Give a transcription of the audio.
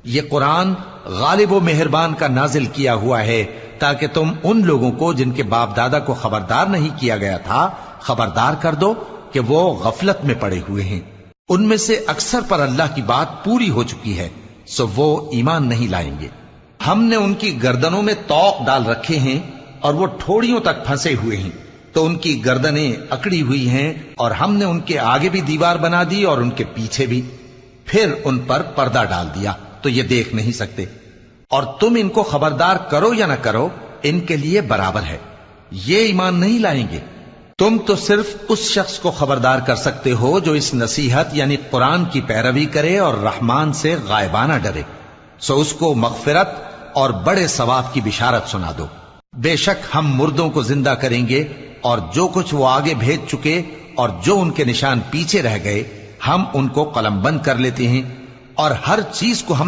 یہ قرآن غالب و مہربان کا نازل کیا ہوا ہے تاکہ تم ان لوگوں کو جن کے باپ دادا کو خبردار نہیں کیا گیا تھا خبردار کر دو کہ وہ غفلت میں پڑے ہوئے ہیں۔ ان میں سے اکثر پر اللہ کی بات پوری ہو چکی ہے، سو وہ ایمان نہیں لائیں گے۔ ہم نے ان کی گردنوں میں طوق ڈال رکھے ہیں اور وہ ٹھوڑیوں تک پھنسے ہوئے ہیں، تو ان کی گردنیں اکڑی ہوئی ہیں، اور ہم نے ان کے آگے بھی دیوار بنا دی اور ان کے پیچھے بھی، پھر ان پر پردہ ڈال دیا تو یہ دیکھ نہیں سکتے۔ اور تم ان کو خبردار کرو یا نہ کرو ان کے لیے برابر ہے، یہ ایمان نہیں لائیں گے۔ تم تو صرف اس شخص کو خبردار کر سکتے ہو جو اس نصیحت یعنی قرآن کی پیروی کرے اور رحمان سے غائبانہ ڈرے، سو اس کو مغفرت اور بڑے ثواب کی بشارت سنا دو۔ بے شک ہم مردوں کو زندہ کریں گے، اور جو کچھ وہ آگے بھیج چکے اور جو ان کے نشان پیچھے رہ گئے ہم ان کو قلم بند کر لیتے ہیں، اور ہر چیز کو ہم